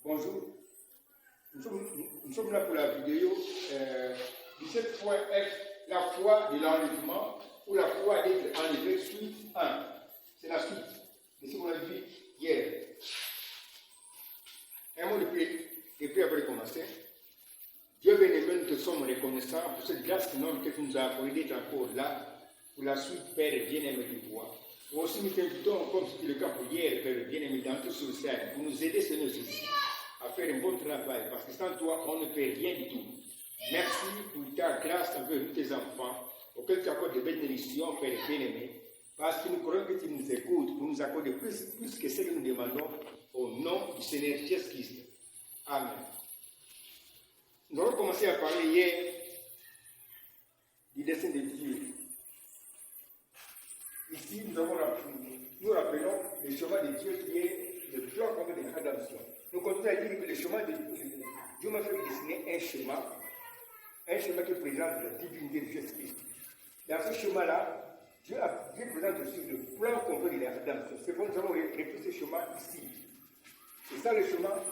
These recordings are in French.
Bonjour, nous sommes là pour la vidéo 17.f, la foi de l'enlèvement ou la foi d'être enlevé, suite 1. C'est la suite de ce qu'on a vu hier. Un mot de prière, et puis avant de commencer. Dieu bien-aimé, nous te sommes reconnaissants pour cette grâce énorme que tu nous as accordée d'être encore là pour la suite, Père bien-aimé du roi. Aussi, nous t'invitons, comme c'était le cas pour hier, Père bien-aimé, dans tout ce ciel, pour nous aider, Seigneur Jésus, à faire un bon travail, parce que sans toi, on ne fait rien du tout. Merci pour ta grâce envers nous, tes enfants, auxquels tu accordes de bénédictions, Père bien-aimé, parce que nous croyons que tu nous écoutes pour nous accorder plus que ce que nous demandons, au nom du Seigneur Jésus-Christ. Amen. Nous avons commencé à parler hier du dessein de Dieu. Ici, nous rappelons le chemin de Dieu qui est le plan complet de la rédemption. Nous continuons à dire que le chemin de Dieu m'a fait dessiner un schéma qui présente la divinité de Jésus-Christ. Dans ce schéma-là, Dieu présente aussi le plan complet de la rédemption. C'est pourquoi nous avons repris ce schéma ici. C'est ça le chemin,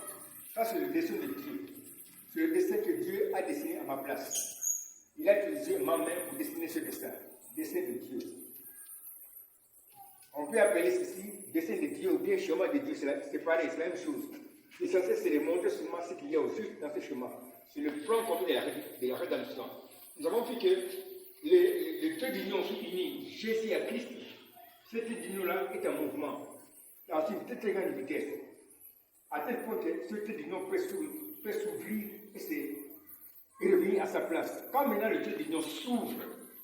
ça c'est le dessin de Dieu. C'est le dessin que Dieu a dessiné à ma place. Il a utilisé ma main pour dessiner ce dessin de Dieu. On peut appeler ceci dessin de Dieu ou bien chemin de Dieu, c'est pareil, c'est la même chose. L'essentiel, c'est de montrer seulement ce qu'il y a au juste dans ce chemin. C'est le plan complet de la rédemption. Nous avons vu que les deux d'union sont unis, Jésus et Christ. Cette union-là est en mouvement, dans une très grande vitesse, à tel point que cette union peut s'ouvrir et revenir à sa place. Quand maintenant le trait d'union s'ouvre,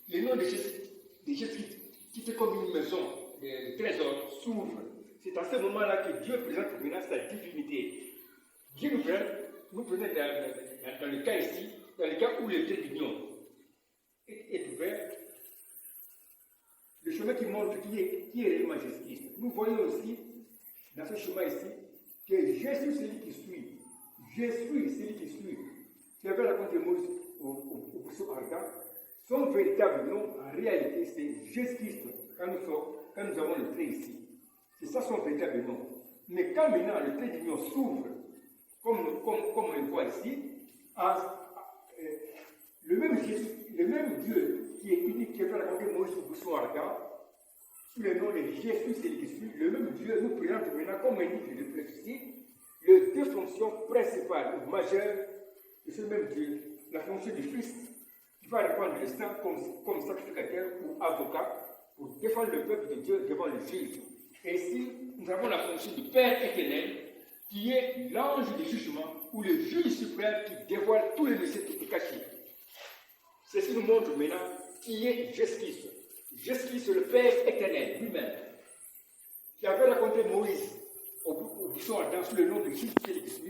le nom de Jésus qui fait comme une maison, le trésor s'ouvre. C'est à ce moment-là que Dieu présente maintenant sa divinité. Dieu nous prenait dans le cas ici, dans le cas où le trait d'union est ouvert, le chemin qui montre qui est réellement Jésus-Christ. Nous voyons aussi, dans ce chemin ici, que Jésus, c'est lui qui suit. Jésus, c'est lui qui suit. Tu avais raconté Moïse au buisson ardent. Son véritable nom, en réalité, c'est Jésus-Christ, quand nous avons le trait ici. C'est ça son véritable nom. Mais quand maintenant le trait d'union s'ouvre, comme on le voit ici, le même Dieu qui est unique, qui avait raconté Moïse au buisson ardent, sous le nom de Jésus, c'est lui qui suit, le même Dieu nous présente maintenant, comme indique le texte ici, les deux fonctions principales ou majeures de ce même Dieu. La fonction du Fils, qui va répandre le sang comme sacrificateur ou avocat pour défendre le peuple de Dieu devant le juge. Et ici, nous avons la fonction du Père éternel, qui est l'ange du jugement ou le juge suprême qui dévoile tous les mystères qui sont cachés. Ceci nous montre maintenant qui est Jésus-Christ. Jésus-Christ, le Père éternel lui-même, qui avait raconté Moïse au buisson ardent sous le nom de Jésus-Christ,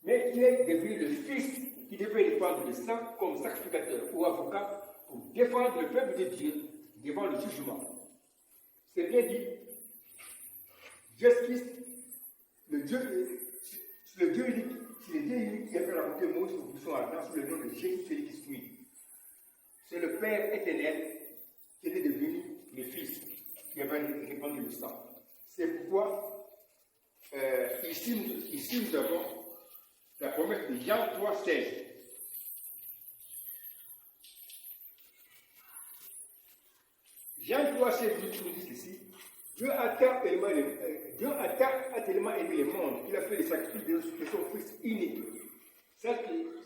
mais qui est devenu le Fils qui devait répandre le sang comme sacrificateur ou avocat pour défendre le peuple de Dieu devant le jugement. C'est bien dit. Jésus-Christ, le Dieu unique qui avait raconté Moïse au buisson ardent sous le nom de Jésus-Christ. C'est le Père éternel qui était devenu le Fils qui avait répandu le sang. C'est pourquoi ici nous avons la promesse de Jean 3,16. Jean 3,16 nous dit ceci. Dieu a tellement aimé le monde qu'il a fait les sacrifices de son Fils unique.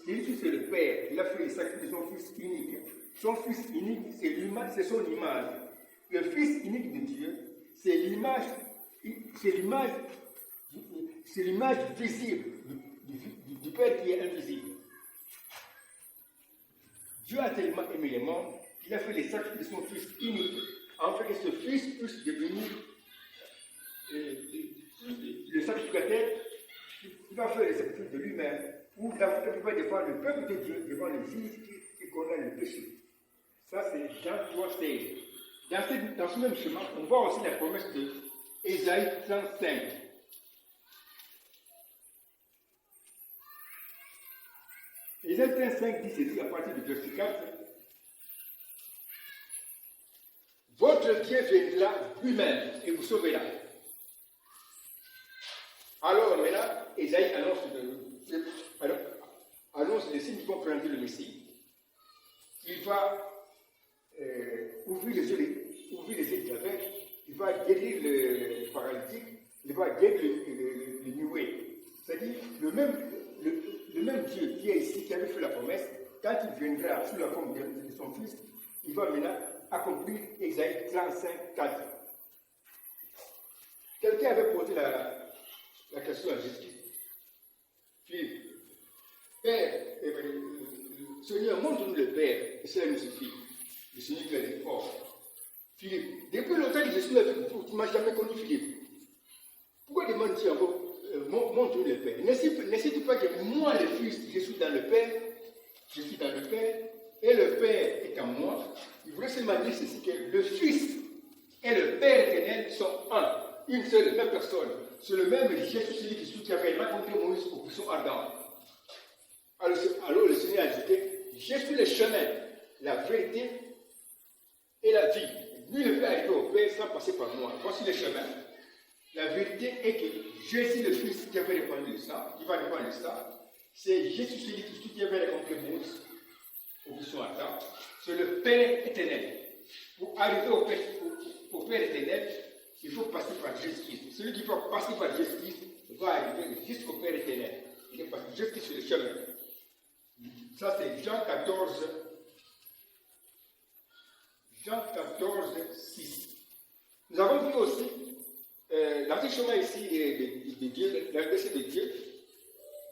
Jésus, c'est le Père. Il a fait les sacrifices de son Fils unique. Son Fils unique, c'est son image. Le Fils unique de Dieu, c'est l'image visible du Père qui est invisible. Dieu a tellement aimé le monde qu'il a fait les sacrifices de son Fils unique, afin que ce Fils puisse devenir le sacrificateur qui va faire les sacrifices de lui-même, ou qui va défendre le peuple de Dieu devant le juge qui condamne le péché. Ça, c'est Jean 3,16. Dans ce même chemin, on voit aussi la promesse de Ésaïe 35. Ésaïe 35 dit ceci à partir du verset 4. Votre Dieu viendra lui-même et vous sauvera. Alors maintenant, Ésaïe annonce les signes qui vont présenter le Messie. Il va ouvrir les yeux des aveugles, il va guérir le paralytique, il va guérir le muet. C'est-à-dire, le même Dieu qui est ici, qui avait fait la promesse, quand il viendra sous la forme de son Fils, il va maintenant accomplir Ésaïe 35, 4. Quelqu'un avait posé la question à Jésus. Puis, Père, Seigneur, montre-nous le Père, et cela nous suffit. Le Seigneur lui a dit, oh, Philippe, depuis longtemps que je suis avec vous, tu ne m'as jamais connu, Philippe. Pourquoi demandes-tu encore, montre-nous le Père? N'est-ce pas que moi, le Fils, je suis dans le Père, je suis dans le Père, et le Père est en moi? Il voulait seulement dire ceci, que le Fils et le Père éternel sont un, une seule et même personne. C'est le même Jésus, celui qui avait rencontré Moïse au buisson ardent. Alors le Seigneur a ajouté, je suis le chemin, la vérité et la vie. Nul ne peut arriver au Père sans passer par moi. Voici le chemin. La vérité est que Jésus le Fils qui avait répandu le sang, qui va répandre le sang, c'est Jésus celui qui avait rencontré Moïse au buisson ardent. C'est le Père éternel. Pour arriver au Père éternel, il faut passer par Jésus-Christ. Celui qui va passer par Jésus-Christ va arriver jusqu'au Père éternel. Il est passé Jésus-Christ sur le chemin. Ça, c'est Jean 14, 6. Nous avons vu aussi l'ancien chemin ici de Dieu, la verset de Dieu.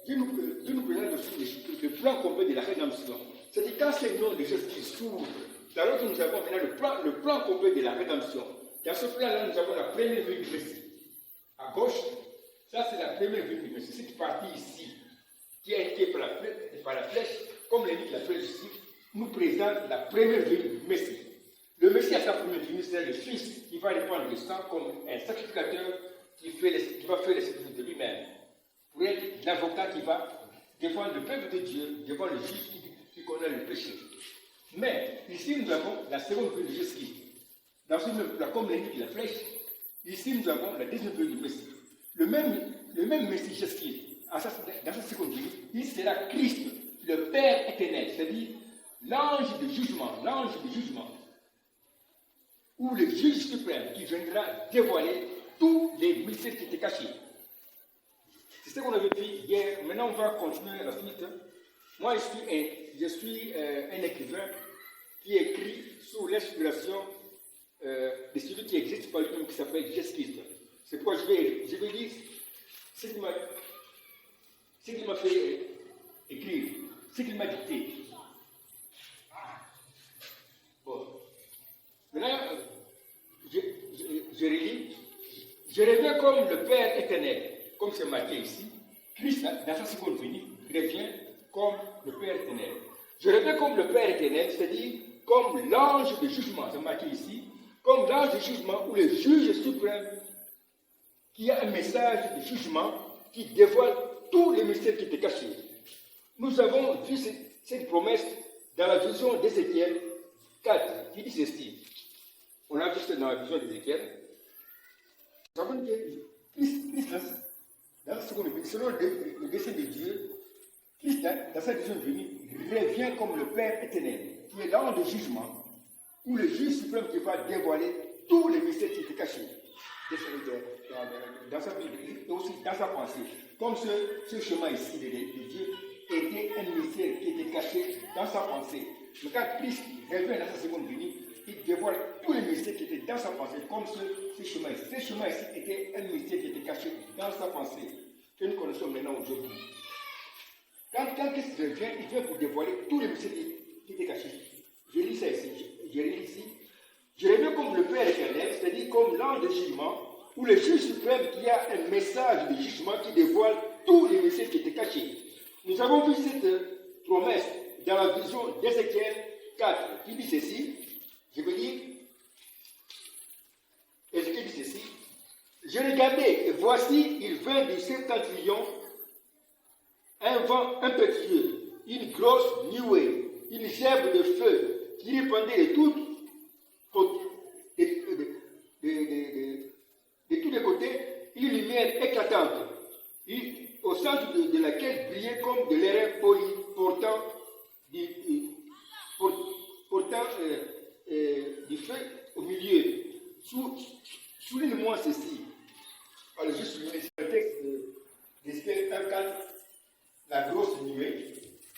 Dieu nous présente aussi le plan complet de la rédemption. C'est-à-dire, quand c'est le nom de Jésus qui s'ouvre, alors que nous avons maintenant le plan complet de la rédemption. Dans ce plan-là, nous avons la première vue du Messie. À gauche, ça c'est la première vue du Messie. Cette partie ici, qui a été par la flèche, comme l'indique la flèche ici, nous présente la première vue du Messie. Le Messie a sa première venue, c'est le Fils qui va répandre le sang comme un sacrificateur qui va faire les sacrifices de lui-même. Pour être l'avocat qui va défendre le peuple de Dieu, devant le juge qui connaît le péché. Mais ici, nous avons la seconde venue de Jésus. Comme l'indique la flèche, ici, nous avons la deuxième venue du Messie. Le même Messie Jésus, dans sa seconde venue, il sera Christ, le Père éternel, c'est-à-dire l'ange de jugement, ou le juge suprême qui viendra dévoiler tous les mystères qui étaient cachés. C'est ce qu'on avait dit hier. Maintenant, on va continuer la suite. Moi, je suis un écrivain qui écrit sous l'inspiration de celui qui existe par lui-même, qui s'appelle Jésus-Christ. C'est pourquoi je vais lire ce qu'il m'a fait écrire, ce qu'il m'a dicté. Bon. Maintenant, je relis. Je reviens comme le Père éternel, comme c'est marqué ici. Christ, dans sa seconde venue, revient comme le Père éternel. Je reviens comme le Père éternel, c'est-à-dire comme l'ange de jugement, c'est marqué ici, comme l'ange de jugement ou le juge suprême qui a un message de jugement qui dévoile tous les mystères qui étaient cachés. Nous avons vu cette promesse dans la vision d'Ézéchiel 4, qui dit ceci. On a vu ça dans la vision d'Ézéchiel. Nous avons dit que Christ, dans la seconde venue, selon le dessein de Dieu, Christ, dans sa deuxième venue, revient comme le Père éternel, qui est l'ange de jugement, ou le juge suprême qui va dévoiler tous les mystères qui étaient cachés dans sa Bible et aussi dans sa pensée. Comme ce chemin ici de Dieu était un mystère qui était caché dans sa pensée. Mais quand Christ revient dans sa seconde venue, il dévoile tous les mystères qui étaient dans sa pensée, comme ce chemin ici. Ce chemin ici était un mystère qui était caché dans sa pensée, que nous connaissons maintenant aujourd'hui. Quand Christ revient, il vient pour dévoiler tous les mystères qui étaient cachés. Je lis ça ici, je lis ici. Je reviens comme le Père éternel, c'est-à-dire comme l'ange de jugement, ou le juge suprême qui a un message de jugement qui dévoile tous les mystères qui étaient cachés. Nous avons vu cette promesse dans la vision d'Ézéchiel 4, qui dit ceci. Je veux dire, Ézéchiel dit ceci. Je regardais, et voici, il vint du septentrion un vent impétueux, une grosse nuée, une gerbe de feu qui répandait de tous les côtés une lumière éclatante centre de laquelle brillait comme de l'airain poli, portant du feu au milieu. Souligne-moi ceci. Alors, juste le texte d'Esther 1:4, la grosse nuée,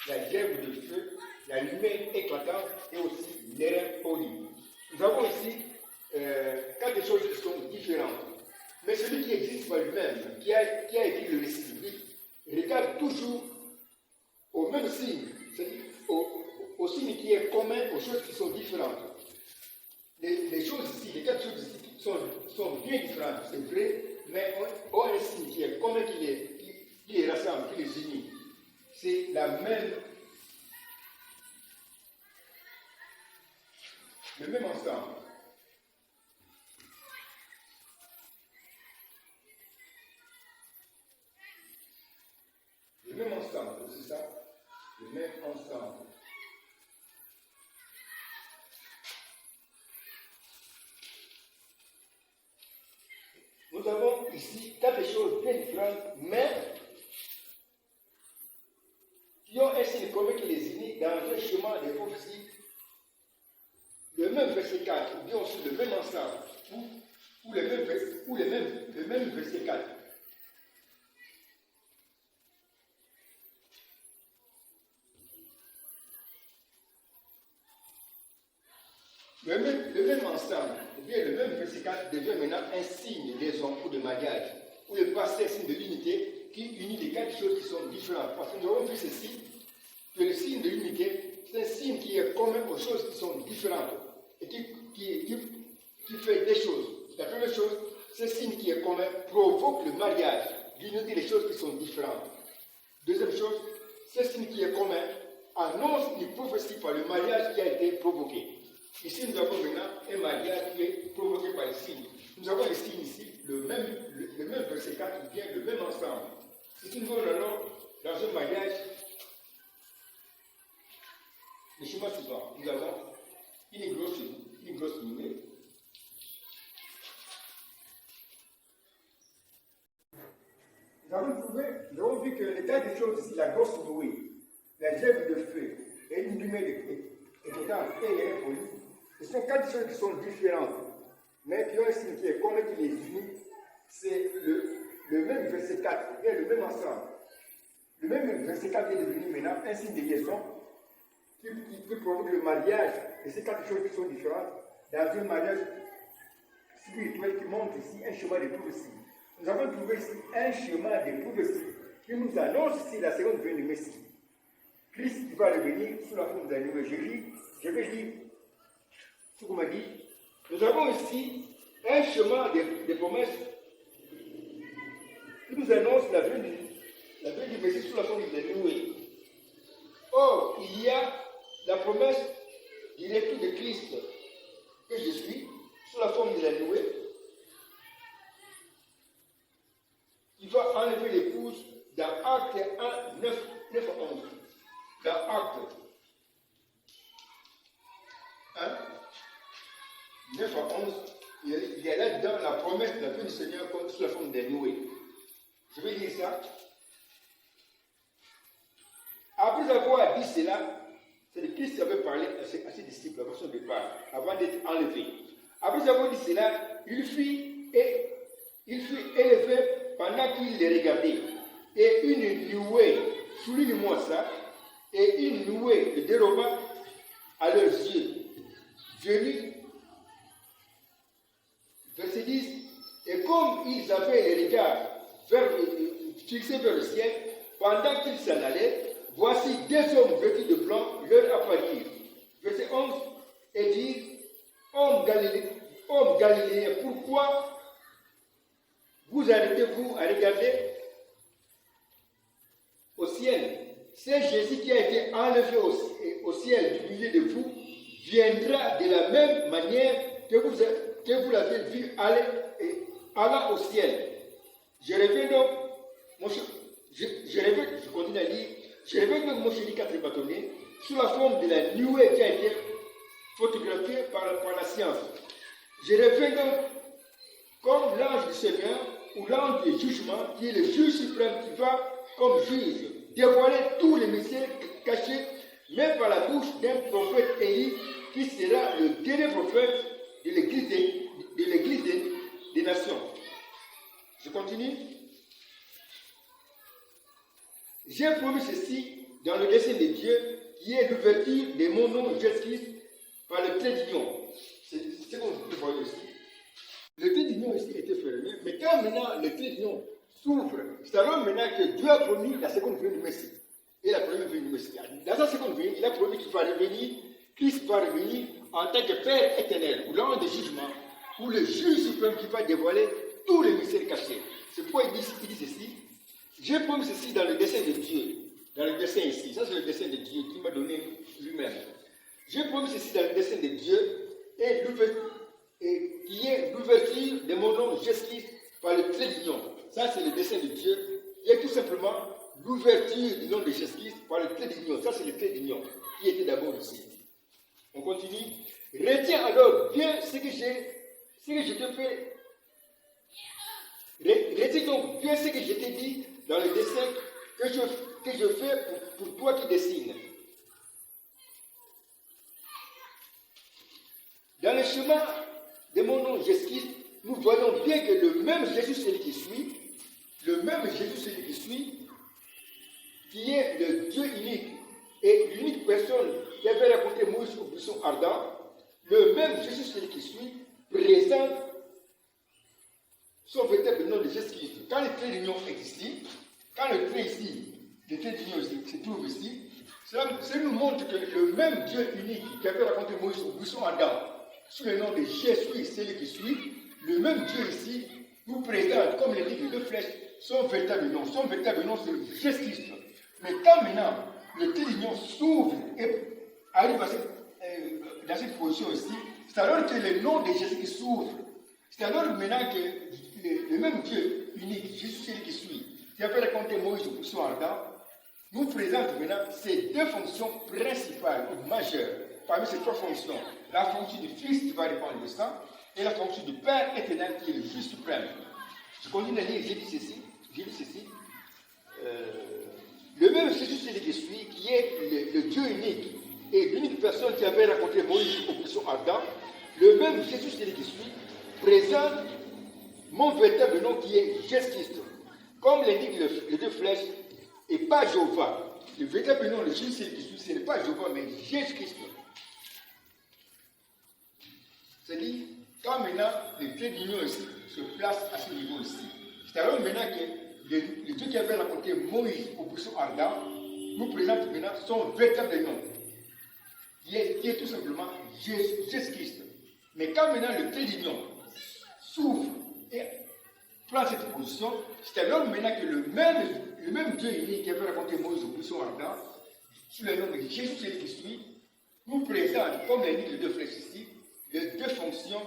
la gerbe de feu, la lumière éclatante et aussi l'airain poli. Nous avons ici quatre choses qui sont différentes. Mais celui qui existe par lui-même, qui a écrit le récit biblique, regarde toujours au même signe, c'est-à-dire au signe qui est commun aux choses qui sont différentes. Les choses ici, les quatre choses ici sont bien différentes, c'est vrai, mais ont un signe qui est commun, qui les rassemble, qui les unit. C'est le même ensemble. Le même ensemble, c'est ça? Le même ensemble. Nous avons ici quatre choses bien différentes, mais qui ont un signe commun qui les unit dans un chemin de prophétie. Le même verset 4, ou bien aussi le même ensemble, ou le même verset 4. Le même ensemble, ou bien le même verset 4 devient maintenant un signe des hommes ou de mariage, ou le passé signe de l'unité qui unit les quatre choses qui sont différentes. Parce que nous avons vu ceci, que le signe de l'unité, c'est un signe qui est commun aux choses qui sont différentes et qui fait des choses. La première chose, ce signe qui est commun provoque le mariage, d'uniter les choses qui sont différentes. Deuxième chose, ce signe qui est commun annonce une prophétie par le mariage qui a été provoqué. Ici, nous avons maintenant un mariage qui est provoqué par les signes. Nous avons les signes ici, le même verset 4 ou bien le même ensemble. Si nous voulons alors dans un mariage, le chemin suivant, nous avons une grosse nuée. Nous avons vu que l'état des choses ici, la grosse nuée, la gerbe de feu et une lumière éclatante et l'air poli, ce sont quatre choses qui sont différentes, mais qui ont un signe qui est commun qui les unit. C'est le même verset 4, bien le même ensemble. Le même verset 4 est devenu maintenant un signe de liaison qui peut provoquer le mariage de ces quatre choses qui sont différentes dans un mariage spirituel qui montre ici un chemin de prophétie. Nous avons trouvé ici un chemin de prophétie qui nous annonce ici la seconde venue du Messie. Christ qui va revenir sous la forme d'un nouveau Jésus. Je vais lire ce qu'on m'a dit. Nous avons ici un chemin de promesses qui nous annonce la venue du Messie sous la forme d'un nouveau. Or, il y a la promesse du retour de Christ que je suis sous la forme de la nouée, qui va enlever l'épouse dans Acte 1, 9 à 11. Dans Acte 1, 9 à 11, il y a là-dedans la promesse de la venue du Seigneur sous la forme des nouées. Je vais lire ça. Après avoir dit cela, c'est le Christ qui avait parlé à ses disciples avant son départ, avant d'être enlevé. Après avoir dit cela, il fut élevé pendant qu'il les regardait. Et une nuée, souligne-moi ça, et une nuée le déroba à leurs yeux. Venu, verset 10, et comme ils avaient les regards fixés vers le ciel, pendant qu'ils s'en allaient, voici deux hommes vêtus de blanc leur apparirent. Verset 11, et dit, Hommes Galiléens, pourquoi vous arrêtez-vous à regarder au ciel? C'est Jésus qui a été enlevé au ciel du milieu de vous, viendra de la même manière que vous l'avez vu allant au ciel. Je reviens donc, je continue à lire, je reviens donc mon chéri 4 bâtonnets, sous la forme de la nuée qui a été photographiée par la science. Je reviens donc comme l'ange du Seigneur ou l'ange du jugement qui est le juge suprême qui va comme juge, dévoiler tous les mystères cachés, même par la bouche d'un prophète élu qui sera le dernier prophète de l'Église des nations. Je continue. J'ai promis ceci dans le dessein de Dieu, qui est l'ouverture de mon nom Jésus-Christ par le trait d'union. C'est ce qu'on peut voir aussi. Le trait d'union ici était fermé, mais quand maintenant le trait d'union s'ouvre, c'est alors maintenant que Dieu a promis la seconde venue du Messie. Et la première venue du Messie. Dans sa seconde venue, il a promis qu'il va revenir, Christ va revenir en tant que Père éternel, ou l'ange de jugement, ou le juge suprême qui va dévoiler tous les mystères cachés. C'est pourquoi il dit ceci. J'ai promis ceci dans le dessein de Dieu. Dans le dessein ici. Ça, c'est le dessein de Dieu qui m'a donné lui-même. J'ai promis ceci dans le dessein de Dieu et qui est l'ouverture de mon nom Jésus-Christ par le trait d'union. Ça, c'est le dessein de Dieu. Il y a tout simplement l'ouverture du nom de Jésus-Christ par le trait d'union. Ça, c'est le trait d'union qui était d'abord ici. On continue. Retiens alors bien ce que je te fais. Retiens donc bien ce que je t'ai dit dans le dessin que je fais pour toi qui dessines. Dans le chemin de mon nom Jésus-Christ, nous voyons bien que le même Jésus, celui qui suit, qui est le Dieu unique et l'unique personne qui avait raconté Moïse au buisson ardent, le même Jésus, celui qui suit, présente son véritable nom de Jésus-Christ. Quand le trait d'union est ici, quand le trait d'union se trouve ici, cela nous montre que le même Dieu unique qui avait raconté Moïse au buisson ardent, sous le nom de Jésus, celui qui suit, le même Dieu ici nous présente, comme les deux flèches, son véritable nom. Son véritable nom, c'est Jésus-Christ. Mais quand maintenant le trait d'union s'ouvre et arrive dans cette position ici, c'est alors que le nom de Jésus qui s'ouvre. C'est alors maintenant que le même Dieu unique, Jésus celui qui suit, qui avait raconté Moïse au buisson ardent, nous présente maintenant ces deux fonctions principales ou majeures. Parmi ces trois fonctions, la fonction du Fils qui va répandre le sang et la fonction du Père éternel qui est le juge suprême. Je continue à lire, j'ai dit ceci. Le même Jésus celui qui suit, qui est le Dieu unique et l'unique personne qui avait raconté Moïse au buisson ardent, le même Jésus celui qui suit, présente mon véritable nom qui est Jésus-Christ. Comme l'indique les deux flèches, et pas Jéhovah. Le véritable nom de Jésus celui qui suit, ce n'est pas Jéhovah, mais Jésus-Christ. C'est-à-dire, quand maintenant le trait d'union ici se place à ce niveau ici, c'est alors maintenant que le Dieu qui avait raconté Moïse au buisson ardent nous présente maintenant son véritable nom, qui est tout simplement Jésus-Christ. Mais quand maintenant le trait d'union s'ouvre et prend cette position, c'est alors maintenant que le même Dieu unique qui avait raconté Moïse au buisson ardent, sous le nom de Jésus celui qui suit, nous présente, comme l'indique les deux flèches ici, les deux fonctions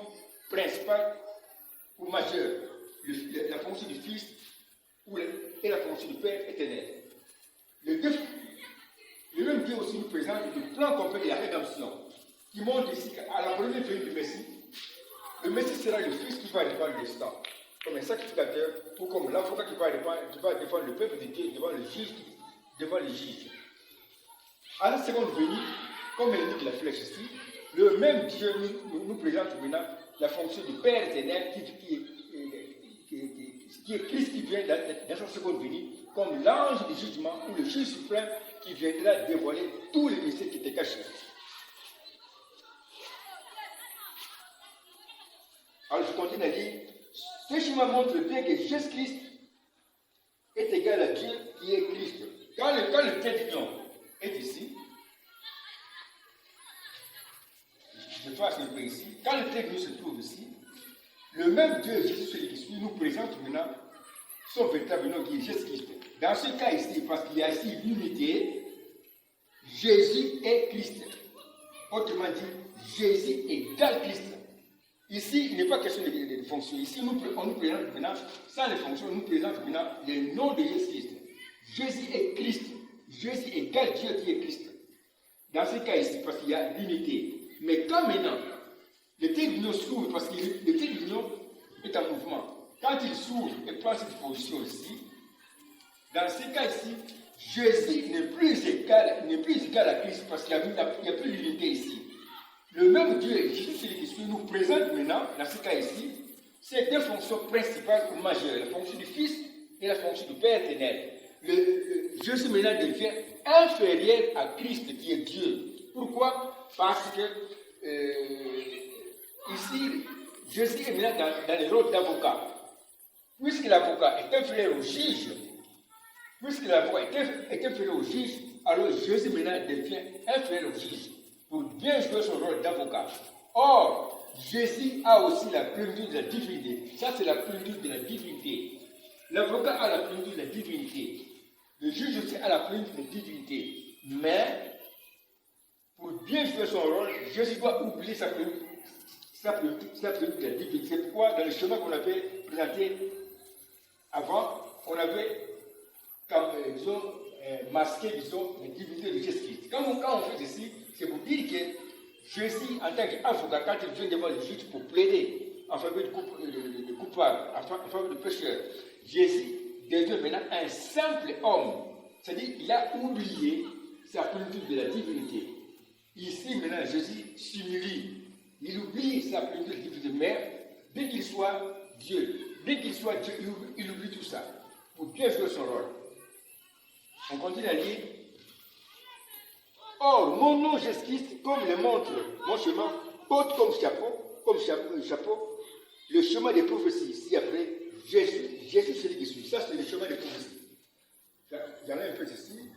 principales ou majeures, la fonction du Fils et la fonction du Père éternel. Le même Dieu aussi nous présente le plan complet de la rédemption, qui montre ici qu'à la première venue du Messie, le Messie sera le Fils qui va défendre le sang, comme un sacrificateur, ou comme l'avocat qui va défendre le peuple de Dieu devant les juges. À la seconde venue, comme elle indique la flèche ici, le même Dieu nous présente maintenant la fonction du Père éternel qui est Christ qui vient dans sa seconde venue, comme l'ange du jugement ou le juge suprême qui viendra dévoiler tous les mystères qui étaient cachés. Alors je continue à dire, ce schéma montre bien que Jésus-Christ est égal à Dieu qui est Christ. Quand le trait d'union est ici, je fasse un peu ici, quand le trait d'union se trouve ici, le même Dieu, Jésus, celui qui suit, nous présente maintenant son véritable nom qui est Jésus-Christ. Dans ce cas ici, parce qu'il y a ici l'unité, Jésus est Christ. Autrement dit, Jésus égale Christ. Ici, il n'est pas question de fonctions. Ici, on nous présente maintenant, sans les fonctions, on nous présente maintenant le nom de Jésus-Christ. Jésus est Christ. Jésus égale Dieu qui est Christ. Dans ce cas ici, parce qu'il y a l'unité. Mais quand maintenant, le trait d'union s'ouvre, parce que le trait d'union est en mouvement. Quand il s'ouvre et prend cette position ici, Dans ce cas ici, Jésus n'est plus égal à Christ parce qu'il n'y a plus d'unité ici. Le même Dieu, Jésus, celui qui suit, nous présente maintenant, dans ce cas ici, ces deux fonctions principales ou majeures, la fonction du Fils et la fonction du Père éternel. Jésus maintenant devient inférieur à Christ qui est Dieu. Pourquoi? Parce que ici, Jésus est maintenant dans le rôle d'avocat. Puisque l'avocat est inférieur au juge, alors Jésus maintenant devient inférieur au juge pour bien jouer son rôle d'avocat. Or, Jésus a aussi la plénitude de la divinité. Ça, c'est la plénitude de la divinité. L'avocat a la plénitude de la divinité. Le juge aussi a la plénitude de la divinité. Mais, pour bien jouer son rôle, Jésus doit oublier sa plénitude de la divinité. C'est pourquoi, dans le schéma qu'on avait présenté avant, on avait masqué, la divinité de Jésus-Christ. Quand on fait ceci, c'est pour dire que Jésus, en tant qu'avocat, quand il vient devant le juge pour plaider en faveur du coupable, en faveur du pécheur, Jésus devient maintenant un simple homme. C'est-à-dire qu'il a oublié sa plénitude de la divinité. Ici, maintenant, Jésus s'humilie. Il oublie sa plénitude de la divinité, mais dès qu'il soit Dieu, il oublie tout ça pour bien jouer son rôle. On continue à lire. Or, mon nom Jésus-Christ, comme le montre mon chemin, porte comme chapeau, le chemin des prophéties. Ici, après, Jésus, c'est lui qui suit. Ça, c'est le chemin des prophéties. J'en ai un peu ici.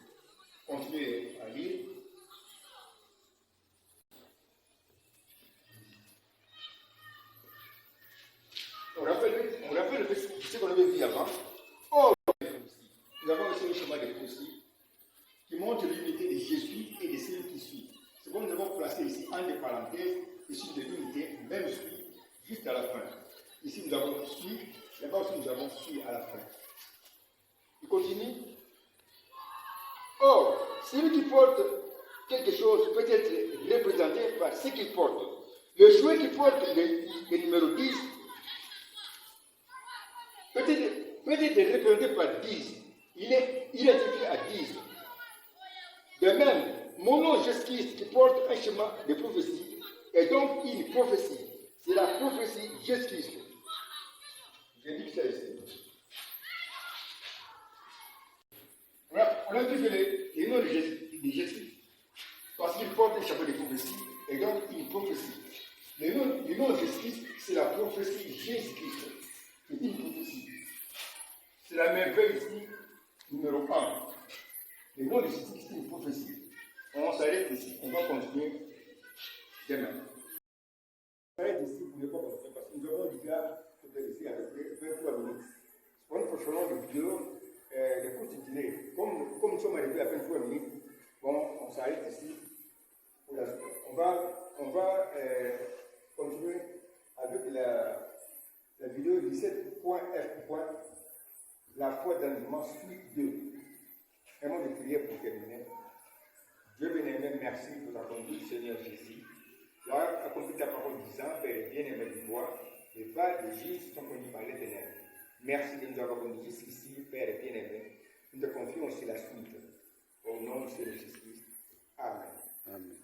Continuez à lire. On rappelle ce qu'on avait vu avant. Or, nous avons aussi le chemin des prophéties qui montre l'unité de Jésus et de celui qui suit. C'est comme nous avons placé ici entre parenthèses, ici de l'unité, même suit, juste à la fin. Ici nous avons suivi, là-bas aussi nous avons suivi à la fin. Il continue. Or, celui qui porte quelque chose peut être représenté par ce qu'il porte. Le jouet qui porte le numéro 10 peut être représenté par 10. Il est identifié à 10. De même, mon nom Jésus-Christ qui porte un chemin de prophétie est donc une prophétie. C'est la prophétie Jésus-Christ. J'ai dit ça ici. On a vu que le nom de Jésus, parce qu'il porte un chapeau de prophétie, est donc une prophétie. Le nom de Jésus-Christ, c'est la prophétie Jésus-Christ. C'est une prophétie. C'est la merveille ici, numéro 1. Le nom de Jésus-Christ, c'est une prophétie. On s'arrête ici. On va continuer demain. On s'arrête ici pour ne pas continuer parce que nous avons déjà ici à peu près 23 minutes. Pour une prochaine vidéo, les cours titulés, comme nous sommes arrivés à 23 minutes, bon, on s'arrête ici. On va continuer avec la vidéo 17.f. La foi d'enlèvement suite 2. Un mot de prière pour terminer. Dieu bien-aimé, merci pour ta conduite, Seigneur Jésus. Tu as accompli ta parole disant, Père bien-aimé du bois, les pas de Jésus sont conduits par l'Éternel. Merci de nous avoir conduits jusqu'ici, Père bien-aimé. Nous te confions aussi la suite. Au nom de Jésus-Christ. Amen. Amen.